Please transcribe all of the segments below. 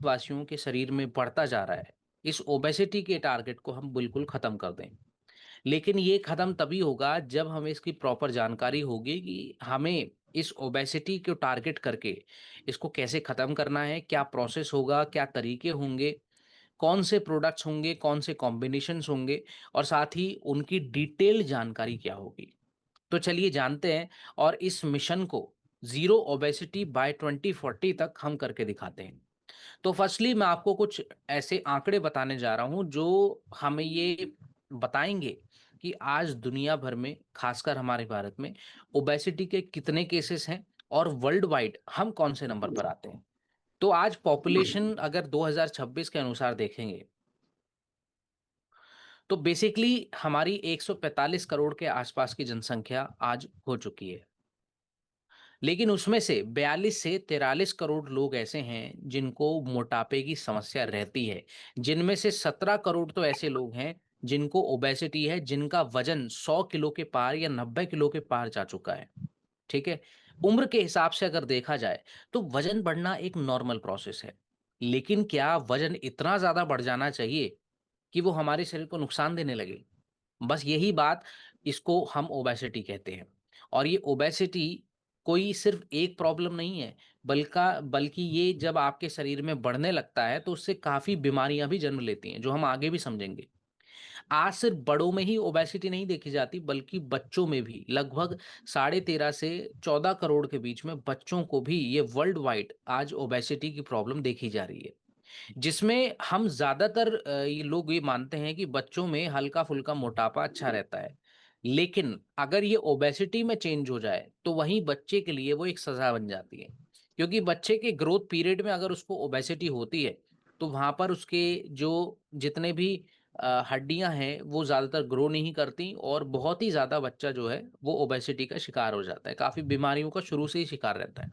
वासियों के शरीर में बढ़ता जा रहा है, इस ओबेसिटी के टारगेट को हम बिल्कुल खत्म कर दें। लेकिन ये खत्म तभी होगा जब हमें इसकी प्रॉपर जानकारी होगी कि हमें इस ओबेसिटी को टारगेट करके इसको कैसे खत्म करना है, क्या प्रोसेस होगा, क्या तरीके होंगे, कौन से प्रोडक्ट्स होंगे, कौन से कॉम्बिनेशंस होंगे, और साथ ही उनकी डिटेल जानकारी क्या होगी। तो चलिए जानते हैं, और इस मिशन को जीरो ओबेसिटी बाय 2040 तक हम करके दिखाते हैं। तो फर्स्टली मैं आपको कुछ ऐसे आंकड़े बताने जा रहा हूं जो हमें ये बताएंगे कि आज दुनिया भर में, खासकर हमारे भारत में, ओबेसिटी के कितने केसेस हैं और वर्ल्ड वाइड हम कौन से नंबर पर आते हैं। तो आज पॉपुलेशन अगर 2026 के अनुसार देखेंगे तो बेसिकली हमारी 145 करोड़ के आसपास की जनसंख्या आज हो चुकी है। लेकिन उसमें से 42 से 43 करोड़ लोग ऐसे हैं जिनको मोटापे की समस्या रहती है, जिनमें से 17 करोड़ तो ऐसे लोग हैं जिनको ओबेसिटी है, जिनका वजन 100 किलो के पार या 90 किलो के पार जा चुका है। ठीक है। उम्र के हिसाब से अगर देखा जाए तो वजन बढ़ना एक नॉर्मल प्रोसेस है, लेकिन क्या वजन इतना ज्यादा बढ़ जाना चाहिए कि वो हमारे शरीर को नुकसान देने लगे? बस यही बात, इसको हम ओबेसिटी कहते हैं। और ये ओबेसिटी कोई सिर्फ एक प्रॉब्लम नहीं है, बल्कि ये जब आपके शरीर में बढ़ने लगता है तो उससे काफी बीमारियां भी जन्म लेती हैं, जो हम आगे भी समझेंगे। आज सिर्फ बड़ों में ही ओबेसिटी नहीं देखी जाती, बल्कि बच्चों में भी लगभग 13.5 से 14 करोड़ के बीच में बच्चों को भी ये वर्ल्ड वाइड आज ओबेसिटी की प्रॉब्लम देखी जा रही है। जिसमें हम ज्यादातर ये लोग ये मानते हैं कि बच्चों में हल्का फुल्का मोटापा अच्छा रहता है, लेकिन अगर ये ओबेसिटी में चेंज हो जाए तो वहीं बच्चे के लिए वो एक सजा बन जाती है। क्योंकि बच्चे के ग्रोथ पीरियड में अगर उसको ओबेसिटी होती है तो वहां पर उसके जो जितने भी हड्डियां हैं वो ज्यादातर ग्रो नहीं करती, और बहुत ही ज्यादा बच्चा जो है वो ओबेसिटी का शिकार हो जाता है, काफी बीमारियों का शुरू से ही शिकार रहता है।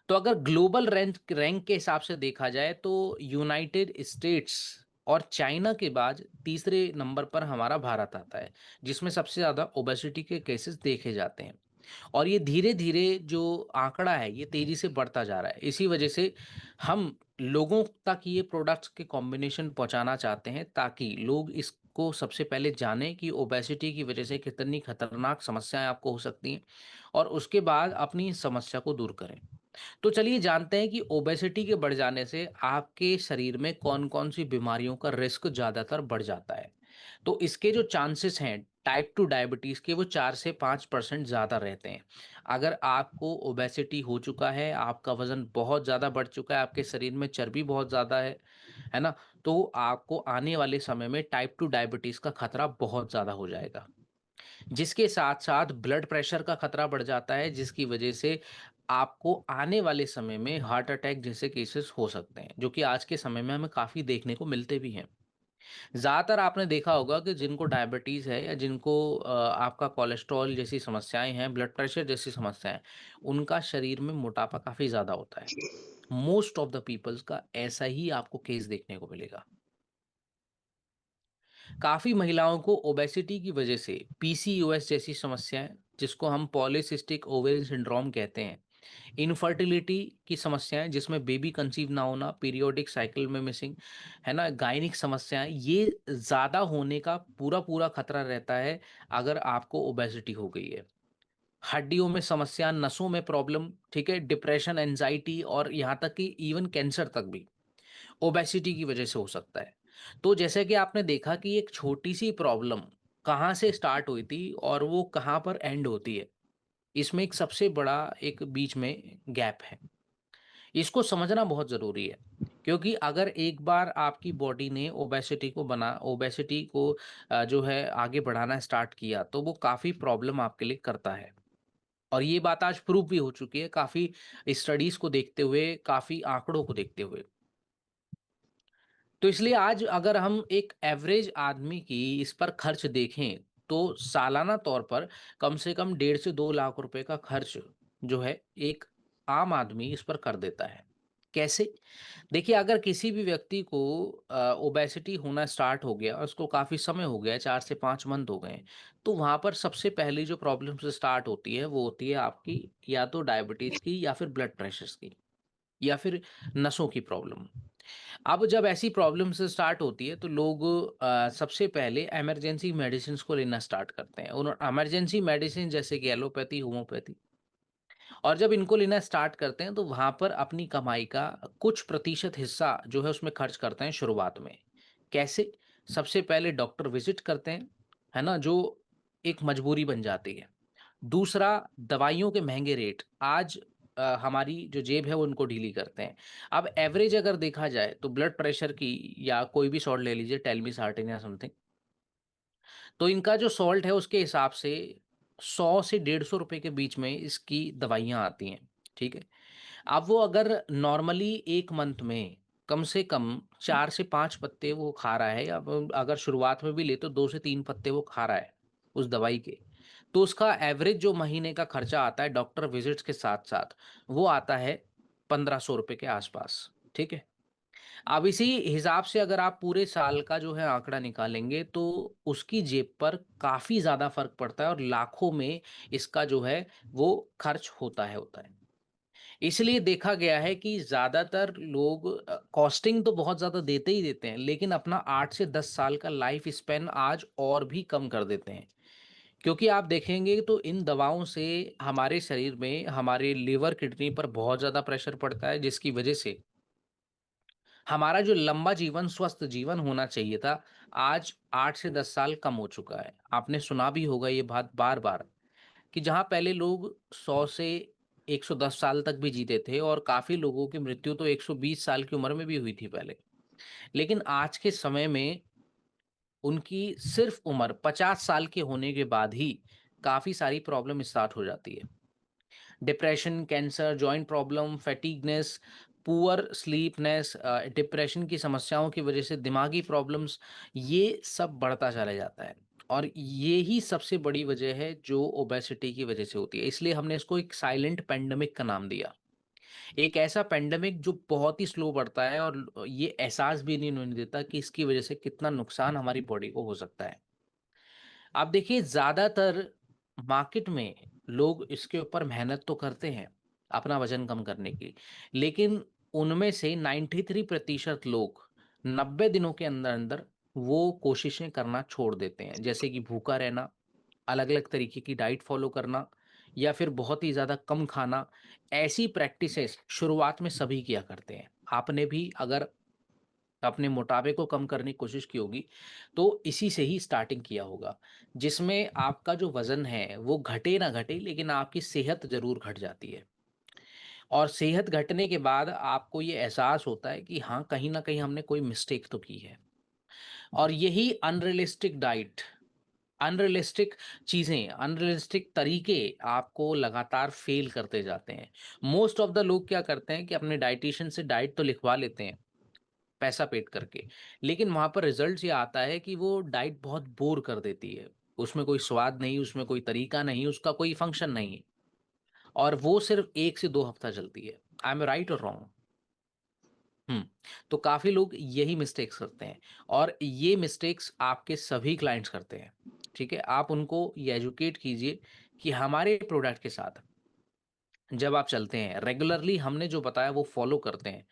तो अगर ग्लोबल रैंक के हिसाब से देखा जाए तो यूनाइटेड स्टेट्स और चाइना के बाद तीसरे नंबर पर हमारा भारत आता है, जिसमें सबसे ज्यादा ओबेसिटी के केसेस देखे जाते हैं। और ये धीरे धीरे जो आंकड़ा है ये तेजी से बढ़ता जा रहा है। इसी वजह से हम लोगों तक ये प्रोडक्ट्स के कॉम्बिनेशन पहुंचाना चाहते हैं, ताकि लोग इसको सबसे पहले जानें कि ओबेसिटी की वजह से कितनी खतरनाक समस्याएं आपको हो सकती हैं, और उसके बाद अपनी इस समस्या को दूर करें। तो चलिए जानते हैं कि ओबेसिटी के बढ़ जाने से आपके शरीर में कौन-कौन सी बीमारियों का रिस्क ज़्यादातर बढ़ जाता है। तो इसके जो चांसेस हैं टाइप 2 डायबिटीज़ के, वो 4 से 5% ज़्यादा रहते हैं। अगर आपको ओबेसिटी हो चुका है, आपका वज़न बहुत ज़्यादा बढ़ चुका है, आपके शरीर में चर्बी बहुत ज़्यादा है ना? तो आपको आने वाले समय में टाइप 2 डायबिटीज़ का खतरा बहुत ज़्यादा हो जाएगा। जिसके साथ-साथ ब्लड प्रेशर का खतरा बढ़ जाता है, जिसकी वजह से आपको आने वाले समय में हार्ट अटैक जैसे केसेस हो सकते हैं, जो कि आज के समय में हमें काफ़ी देखने को मिलते भी हैं। ज़्यादातर आपने देखा होगा कि जिनको डायबिटीज़ है या जिनको आपका कोलेस्ट्रॉल जैसी समस्याएँ हैं, ब्लड प्रेशर जैसी समस्याएँ, उनका शरीर में मोटापा काफ़ी ज़्यादा होता है। मोस्ट ऑफ द पीपल्स का ऐसा ही आपको केस देखने को मिलेगा। काफ़ी महिलाओं को ओबेसिटी की वजह से पीसीओएस जैसी समस्याएं, जिसको हम पॉलीसिस्टिक ओवेरियन सिंड्रोम कहते हैं, इनफर्टिलिटी की समस्याएं जिसमें बेबी कंसीव ना होना, पीरियोडिक साइकिल में मिसिंग, है ना, गायनिक समस्याएं, ये ज़्यादा होने का पूरा पूरा खतरा रहता है अगर आपको ओबेसिटी हो गई है। हड्डियों में समस्या, नसों में प्रॉब्लम, ठीक है, डिप्रेशन, एंजाइटी, और यहाँ तक कि इवन कैंसर तक भी ओबेसिटी की वजह से हो सकता है। तो जैसे कि आपने देखा कि एक छोटी सी प्रॉब्लम कहाँ से स्टार्ट हुई थी और वो कहाँ पर एंड होती है, इसमें एक सबसे बड़ा एक बीच में गैप है। इसको समझना बहुत ज़रूरी है, क्योंकि अगर एक बार आपकी बॉडी ने ओबेसिटी को जो है आगे बढ़ाना स्टार्ट किया तो वो काफ़ी प्रॉब्लम आपके लिए करता है। और ये बात आज प्रूव भी हो चुकी है, काफ़ी स्टडीज़ को देखते हुए, काफ़ी आंकड़ों को देखते हुए। तो इसलिए आज अगर हम एक एवरेज आदमी की इस पर खर्च देखें तो सालाना तौर पर कम से कम 1.5 से 2 लाख रुपए का खर्च जो है एक आम आदमी इस पर कर देता है। कैसे? देखिए, अगर किसी भी व्यक्ति को ओबेसिटी होना स्टार्ट हो गया और उसको काफ़ी समय हो गया है, 4 से 5 मंथ हो गए हैं, तो वहाँ पर सबसे पहली जो प्रॉब्लम से स्टार्ट होती है वो होती है आपकी या तो डायबिटीज़ की या फिर ब्लड प्रेशर की। या फिर नसों की प्रॉब्लम। अब जब ऐसी प्रॉब्लम से स्टार्ट होती है तो लोग सबसे पहले इमरजेंसी मेडिसिन को लेना स्टार्ट करते हैं। उन इमरजेंसी मेडिसिन जैसे कि एलोपैथी, होम्योपैथी, और जब इनको लेना स्टार्ट करते हैं तो वहाँ पर अपनी कमाई का कुछ प्रतिशत हिस्सा जो है उसमें खर्च करते हैं शुरुआत में। कैसे? सबसे पहले डॉक्टर विजिट करते हैं, है ना? जो एक मजबूरी बन जाती है। दूसरा, दवाइयों के महँगे रेट आज हमारी जो जेब है वो उनको ढीली करते हैं। अब एवरेज अगर देखा जाए तो ब्लड प्रेशर की या कोई भी सॉल्ट ले लीजिए, टेलमिसार्टिन या समथिंग, तो इनका जो सॉल्ट है उसके हिसाब से 100 से 150 रुपए के बीच में इसकी दवाइयाँ आती हैं, ठीक है? अब वो अगर नॉर्मली 1 मंथ में कम से कम 4 से 5 पत्ते वो खा रहा है, या अगर शुरुआत में भी ले तो 2 से 3 पत्ते वो खा रहा है उस दवाई के, तो उसका एवरेज जो महीने का खर्चा आता है डॉक्टर विजिट्स के साथ-साथ, वो आता है 1500 रुपए के आसपास, ठीक है? अब इसी हिसाब से अगर आप पूरे साल का जो है आंकड़ा निकालेंगे तो उसकी जेब पर काफ़ी ज़्यादा फ़र्क पड़ता है और लाखों में इसका जो है वो खर्च होता है। इसलिए देखा गया है कि ज़्यादातर लोग कॉस्टिंग तो बहुत ज़्यादा देते ही देते हैं, लेकिन अपना 8 से 10 साल का लाइफ स्पैन आज और भी कम कर देते हैं। क्योंकि आप देखेंगे तो इन दवाओं से हमारे शरीर में, हमारे लिवर, किडनी पर बहुत ज़्यादा प्रेशर पड़ता है, जिसकी वजह से हमारा जो लंबा जीवन, स्वस्थ जीवन होना चाहिए था, आज 8 से 10 साल कम हो चुका है। आपने सुना भी होगा ये बात बार-बार कि जहाँ पहले लोग 100 से 110 साल तक भी जीते थे और काफ़ी लोगों की मृत्यु तो 120 साल की उम्र में भी हुई थी पहले। लेकिन आज के समय में उनकी सिर्फ़ उम्र 50 साल के होने के बाद ही काफ़ी सारी प्रॉब्लम स्टार्ट हो जाती है। Depression, cancer, joint problem, fatigueness, poor sleepness, depression की समस्याओं की वजह से दिमागी प्रॉब्लम्स, ये सब बढ़ता चला जाता है। और ये ही सबसे बड़ी वजह है जो ओबेसिटी की वजह से होती है। इसलिए हमने इसको एक साइलेंट पैंडेमिक का नाम दिया। एक ऐसा पैंडेमिक जो बहुत ही स्लो बढ़ता है और ये एहसास भी नहीं होने देता कि इसकी वजह से कितना नुकसान हमारी बॉडी को हो सकता है। आप देखिए, ज़्यादातर मार्केट में लोग इसके ऊपर मेहनत तो करते हैं, अपना वज़न कम करने की, लेकिन उनमें से 93% लोग 90 दिनों के अंदर-अंदर वो कोशिशें करना छोड़ देते हैं। जैसे कि भूखा रहना, अलग-अलग तरीके की डाइट फ़ॉलो करना या फिर बहुत ही ज़्यादा कम खाना, ऐसी प्रैक्टिसेज़ शुरुआत में सभी किया करते हैं। आपने भी अगर अपने मोटापे को कम करने की कोशिश की होगी, तो इसी से ही स्टार्टिंग किया होगा, जिसमें आपका जो वज़न है, वो घटे ना घटे, लेकिन आपकी सेहत ज़रूर घट जाती है। और सेहत घटने के बाद आपको ये एहसास होता है कि हाँ, कहीं न कहीं हमने कोई मिस्टेक तो की है। और यही अनरियलिस्टिक डाइट, अनरियलिस्टिक चीज़ें, अनरियलिस्टिक तरीके आपको लगातार फ़ेल करते जाते हैं। मोस्ट ऑफ द लोग क्या करते हैं कि अपने डायटीशियन से डाइट तो लिखवा लेते हैं, पैसा पेड करके। लेकिन वहाँ पर रिज़ल्ट्स ये आता है कि वो डाइट बहुत बोर कर देती है। उसमें कोई स्वाद नहीं, उसमें कोई तरीका नहीं, उसका कोई फंक्शन नहीं है और वो सिर्फ़ 1 से 2 हफ़्ता चलती है। आई एम राइट और रॉन्ग? हुँ। तो काफ़ी लोग यही मिस्टेक्स करते हैं और ये मिस्टेक्स आपके सभी क्लाइंट्स करते हैं, ठीक है? आप उनको ये एजुकेट कीजिए कि हमारे प्रोडक्ट के साथ जब आप चलते हैं, रेगुलरली हमने जो बताया वो फ़ॉलो करते हैं,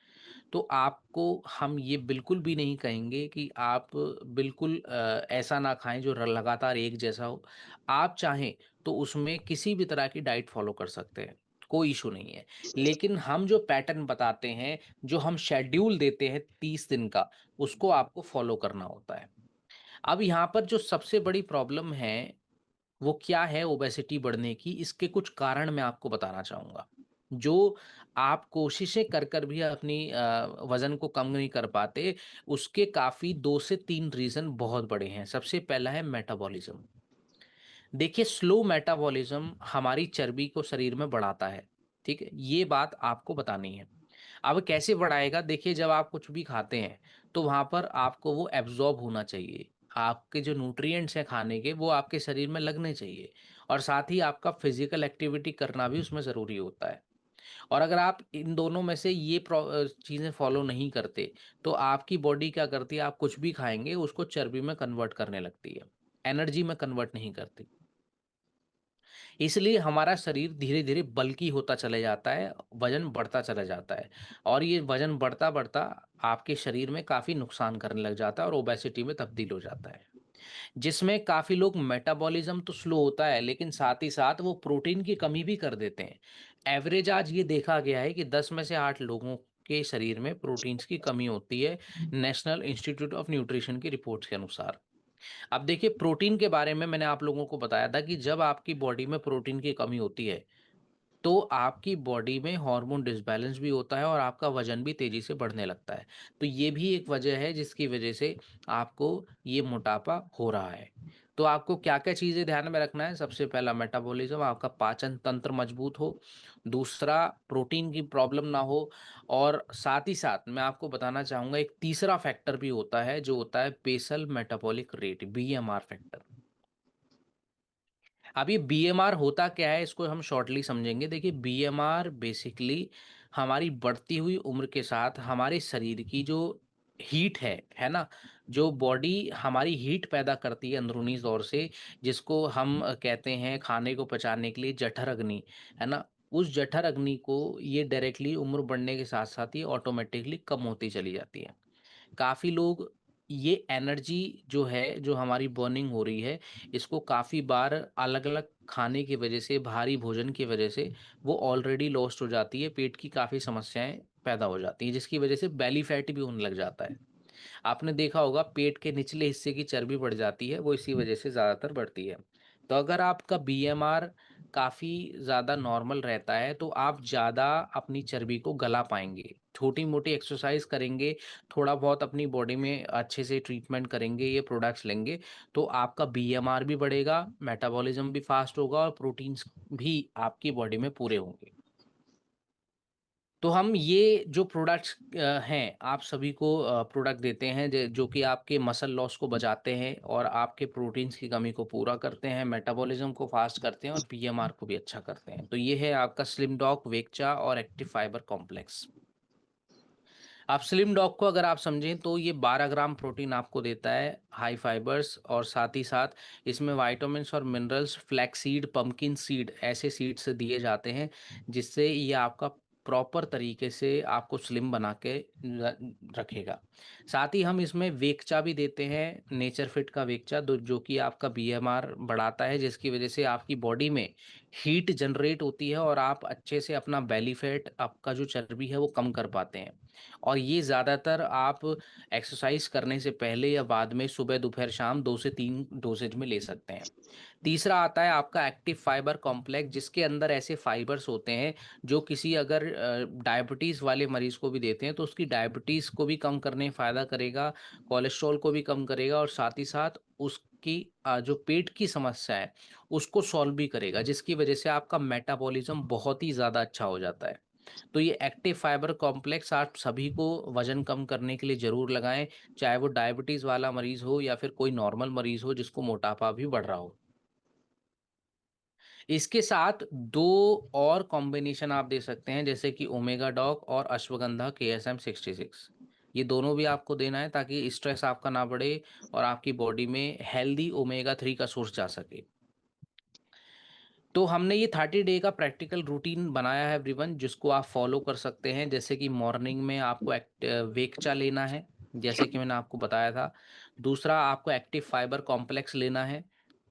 तो आपको हम ये बिल्कुल भी नहीं कहेंगे कि आप बिल्कुल ऐसा ना खाएँ जो र लगातार एक जैसा हो। आप चाहें तो उसमें किसी भी तरह की डाइट फ़ॉलो कर सकते हैं, कोई इश्यू नहीं है। लेकिन हम जो पैटर्न बताते हैं, जो हम शेड्यूल देते हैं 30 दिन का, उसको आपको फ़ॉलो करना होता है। अब यहाँ पर जो सबसे बड़ी प्रॉब्लम है, वो क्या है ओबेसिटी बढ़ने की, इसके कुछ कारण मैं आपको बताना चाहूँगा। जो आप कोशिशें कर भी अपनी वज़न को कम नहीं कर पाते, उसके काफ़ी 2 से 3 रीज़न बहुत बड़े हैं। सबसे पहला है मेटाबॉलिज़्म। देखिए, स्लो मेटाबॉलिज़्म हमारी चर्बी को शरीर में बढ़ाता है, ठीक है? ये बात आपको बतानी है। अब कैसे बढ़ाएगा? देखिए, जब आप कुछ भी खाते हैं, तो वहाँ पर आपको वो एब्ज़ॉर्ब होना चाहिए। आपके जो न्यूट्रिएंट्स हैं खाने के, वो आपके शरीर में लगने चाहिए और साथ ही आपका फ़िज़िकल एक्टिविटी करना भी उसमें ज़रूरी होता है। और अगर आप इन दोनों में से ये चीज़ें फ़ॉलो नहीं करते, तो आपकी बॉडी क्या करती है, आप कुछ भी खाएँगे, उसको चर्बी में कन्वर्ट करने लगती है, एनर्जी में कन्वर्ट नहीं करती। इसलिए हमारा शरीर धीरे-धीरे बल्की होता चला जाता है, वज़न बढ़ता चला जाता है और ये वज़न बढ़ता-बढ़ता आपके शरीर में काफ़ी नुकसान करने लग जाता है और ओबेसिटी में तब्दील हो जाता है। जिसमें काफ़ी लोग मेटाबॉलिज़्म तो स्लो होता है, लेकिन साथ ही साथ वो प्रोटीन की कमी भी कर देते हैं। एवरेज आज ये देखा गया है कि 10 में से 8 लोगों के शरीर में प्रोटीन्स की कमी होती है, नेशनल इंस्टीट्यूट ऑफ न्यूट्रिशन की रिपोर्ट्स के अनुसार। अब देखिए प्रोटीन के बारे में मैंने आप लोगों को बताया था कि जब आपकी बॉडी में प्रोटीन की कमी होती है, तो आपकी बॉडी में हार्मोन डिसबैलेंस भी होता है और आपका वजन भी तेजी से बढ़ने लगता है। तो ये भी एक वजह है जिसकी वजह से आपको ये मोटापा हो रहा है। तो आपको क्या-क्या चीज़ें ध्यान में रखना है? सबसे पहला मेटाबॉलिज्म, आपका पाचन तंत्र मजबूत हो। दूसरा, प्रोटीन की प्रॉब्लम ना हो और साथ ही साथ मैं आपको बताना चाहूँगा एक तीसरा फैक्टर भी होता है जो होता है basal metabolic rate, BMR factor. अब ये बीएमआर होता क्या है, इसको हम शॉर्टली समझेंगे। देखिए बीएमआर बेसिकली हमारी बढ़ती हुई उम्र के साथ हमारे शरीर की जो हीट है ना? जो बॉडी हमारी हीट पैदा करती है अंदरूनी तौर से, जिसको हम कहते हैं खाने को पचाने के लिए जठर अग्नि, है ना? उस जठर अग्नि को ये डायरेक्टली उम्र बढ़ने के साथ-साथ ही ऑटोमेटिकली कम होती चली जाती है। काफ़ी लोग ये एनर्जी जो है, जो हमारी बर्निंग हो रही है, इसको काफ़ी बार अलग-अलग खाने की वजह से, भारी भोजन की वजह से वो ऑलरेडी लॉस्ट हो जाती है, पेट की काफ़ी समस्याएँ पैदा हो जाती हैं, जिसकी वजह से बेली फैट भी होने लग जाता है। आपने देखा होगा पेट के निचले हिस्से की चर्बी बढ़ जाती है, वो इसी वजह से ज़्यादातर बढ़ती है। तो अगर आपका बीएमआर काफ़ी ज़्यादा नॉर्मल रहता है, तो आप ज़्यादा अपनी चर्बी को गला पाएँगे। छोटी-मोटी एक्सरसाइज़ करेंगे, थोड़ा बहुत अपनी बॉडी में अच्छे से ट्रीटमेंट करेंगे, ये प्रोडक्ट्स लेंगे, तो आपका बीएमआर भी बढ़ेगा, मेटाबॉलिज़्म भी फ़ास्ट होगा और प्रोटीन्स भी आपकी बॉडी में पूरे होंगे। तो हम ये जो प्रोडक्ट्स हैं, आप सभी को प्रोडक्ट देते हैं जो कि आपके मसल लॉस को बचाते हैं और आपके प्रोटीन्स की कमी को पूरा करते हैं, मेटाबॉलिज्म को फास्ट करते हैं और पीएमआर को भी अच्छा करते हैं। तो ये है आपका स्लिम डॉग, वेक्चा और एक्टिव फाइबर कॉम्प्लेक्स। आप स्लिम डॉग को अगर आप समझें तो ये 12 ग्राम प्रोटीन आपको देता है, हाई फाइबर्स और साथ ही साथ इसमें विटामिन्स और minerals, flax seed, pumpkin seed ऐसे सीड्स दिए जाते हैं, जिससे ये आपका प्रॉपर तरीके से आपको स्लिम बना के रखेगा। साथ ही हम इसमें वेकचा भी देते हैं, नेचर फिट का वेकचा, जो कि आपका बीएमआर बढ़ाता है, जिसकी वजह से आपकी बॉडी में हीट जनरेट होती है और आप अच्छे से अपना बेली फैट, आपका जो चर्बी है वो कम कर पाते हैं। और ये ज़्यादातर आप एक्सरसाइज करने से पहले या बाद में सुबह, दोपहर, शाम 2 से 3 डोसेज में ले सकते हैं। तीसरा आता है आपका एक्टिव फाइबर कॉम्प्लेक्स, जिसके अंदर ऐसे फाइबर्स होते हैं जो किसी अगर डायबिटीज़ वाले मरीज़ को भी देते हैं तो उसकी डायबिटीज़ को भी कम करने में फ़ायदा करेगा, कोलेस्ट्रॉल को भी कम करेगा और साथ ही साथ उसकी जो पेट की समस्या है उसको सॉल्व भी करेगा, जिसकी वजह से आपका मेटाबॉलिज़्म बहुत ही ज़्यादा अच्छा हो जाता है। तो ये एक्टिव फाइबर कॉम्प्लेक्स आप सभी को वज़न कम करने के लिए ज़रूर लगाएँ, चाहे वो डायबिटीज़ वाला मरीज़ हो या फिर कोई नॉर्मल मरीज़ हो जिसको मोटापा भी बढ़ रहा हो। इसके साथ 2 और कॉम्बिनेशन आप दे सकते हैं, जैसे कि ओमेगा डॉग और अश्वगंधा केएसएम 66। ये दोनों भी आपको देना है ताकि स्ट्रेस आपका ना बढ़े और आपकी बॉडी में हेल्दी ओमेगा 3 का सोर्स जा सके। तो हमने ये 30 डे का प्रैक्टिकल रूटीन बनाया है एवरीवन, जिसको आप फॉलो कर सकते हैं। जैसे कि मॉर्निंग में आपको वेकचा लेना है, जैसे कि मैंने आपको बताया था। दूसरा, आपको एक्टिव फाइबर कॉम्प्लेक्स लेना है।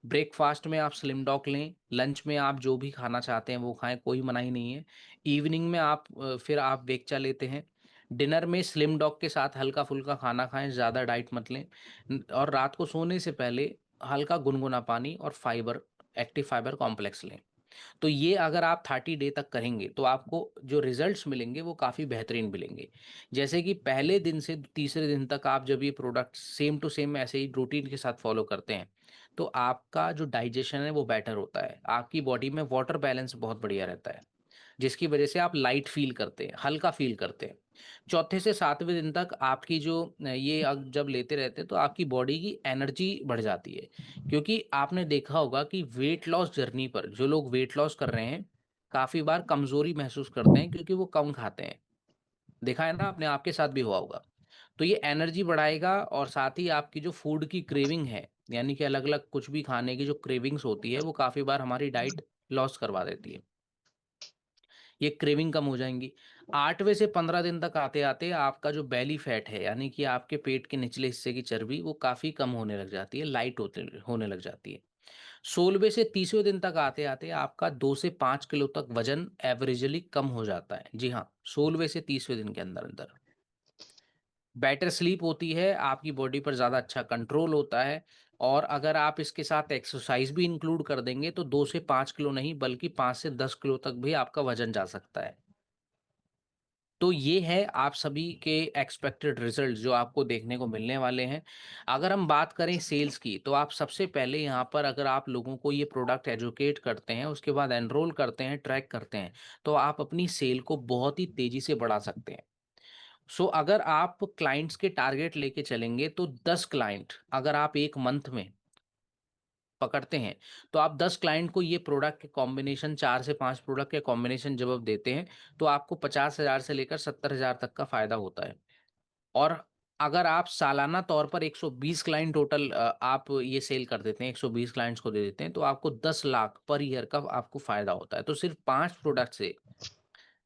ब्रेकफास्ट में आप स्लिम डॉग लें, लंच में आप जो भी खाना चाहते हैं वो खाएं, कोई मनाही नहीं है। इवनिंग में आप फिर आप वेकचा लेते हैं। डिनर में स्लिम डॉग के साथ हल्का फुल्का खाना खाएं, ज़्यादा डाइट मत लें। और रात को सोने से पहले हल्का गुनगुना पानी और फाइबर, एक्टिव फाइबर कॉम्प्लेक्स लें। तो ये अगर आप 30 डे तक करेंगे तो आपको जो रिजल्ट्स मिलेंगे वो काफ़ी बेहतरीन मिलेंगे। जैसे कि पहले दिन से तीसरे दिन तक आप जब ये प्रोडक्ट सेम टू सेम ऐसे ही रूटीन के साथ फॉलो करते हैं, तो आपका जो डाइजेशन है वो बेटर होता है। आपकी बॉडी में वाटर बैलेंस बहुत बढ़िया रहता है, जिसकी वजह से आप लाइट फ़ील करते हैं, हल्का फ़ील करते हैं। चौथे से 7वें दिन तक आपकी जो ये जब लेते रहते हैं तो आपकी बॉडी की एनर्जी बढ़ जाती है। क्योंकि आपने देखा होगा कि वेट लॉस जर्नी पर जो लोग वेट लॉस कर रहे हैं, काफ़ी बार कमज़ोरी महसूस करते हैं क्योंकि वो कम खाते हैं। देखा है ना आपने, आपके साथ भी हुआ होगा। तो ये एनर्जी बढ़ाएगा और साथ ही आपकी जो फूड की क्रेविंग है, यानी कि अलग-अलग कुछ भी खाने की जो क्रेविंग्स होती है, वो काफ़ी बार हमारी डाइट लॉस करवा देती है। ये क्रेविंग कम हो जाएंगी। 8वें से 15 दिन तक आते आते आपका जो बेली फैट है, यानी कि आपके पेट के निचले हिस्से की चर्बी, वो काफ़ी कम होने लग जाती है, लाइट होने लग जाती है। 16वें से 30वें दिन तक आते आते आपका 2 से 5 किलो तक वजन एवरेजली कम हो जाता है। जी हाँ, 16वें से 30वें दिन के अंदर अंदर बेटर स्लीप होती है, आपकी बॉडी पर ज़्यादा अच्छा कंट्रोल होता है। और अगर आप इसके साथ एक्सरसाइज भी इंक्लूड कर देंगे तो 2 से 5 किलो नहीं बल्कि 5 से 10 किलो तक भी आपका वजन जा सकता है। तो ये है आप सभी के एक्सपेक्टेड रिजल्ट जो आपको देखने को मिलने वाले हैं। अगर हम बात करें सेल्स की, तो आप सबसे पहले यहाँ पर अगर आप लोगों को ये प्रोडक्ट एजुकेट करते हैं, उसके बाद एनरोल करते हैं, ट्रैक करते हैं, तो आप अपनी सेल को बहुत ही तेजी से बढ़ा सकते हैं। सो अगर आप क्लाइंट्स के टारगेट लेके चलेंगे तो 10 क्लाइंट अगर आप एक मंथ में पकड़ते हैं, तो आप 10 क्लाइंट को ये प्रोडक्ट के कॉम्बिनेशन, 4 से 5 प्रोडक्ट के कॉम्बिनेशन जब आप देते हैं, तो आपको 50,000 से लेकर 70,000 तक का फायदा होता है। और अगर आप सालाना तौर पर 120 क्लाइंट टोटल आप ये सेल कर देते हैं, 120 क्लाइंट्स को दे देते हैं, तो आपको 10 लाख पर ईयर का आपको फायदा होता है। तो सिर्फ 5 प्रोडक्ट से,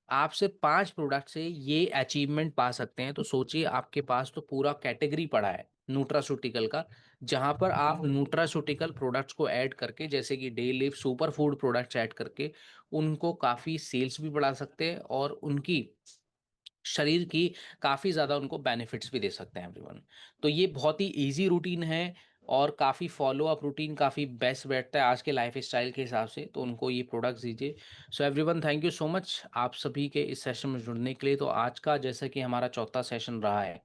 आप सिर्फ 5 प्रोडक्ट से ये अचीवमेंट पा सकते हैं। तो सोचिए, आपके पास तो पूरा कैटेगरी पड़ा है न्यूट्रास्यूटिकल का, जहां पर आप न्यूट्रास्यूटिकल प्रोडक्ट्स को ऐड करके, जैसे कि day live super food products add करके, उनको काफ़ी सेल्स भी बढ़ा सकते हैं और उनकी शरीर की काफ़ी ज़्यादा उनको बेनिफिट्स भी दे सकते हैं एवरीवन। तो ये बहुत ही ईज़ी रूटीन है और काफ़ी फ़ॉलो अप रूटीन काफ़ी बेस्ट बैठता है आज के लाइफ़स्टाइल के हिसाब से, तो उनको ये प्रोडक्ट्स दीजिए। So everyone, thank you so much आप सभी के इस सेशन में जुड़ने के लिए। तो आज का जैसा कि हमारा चौथा सेशन रहा है,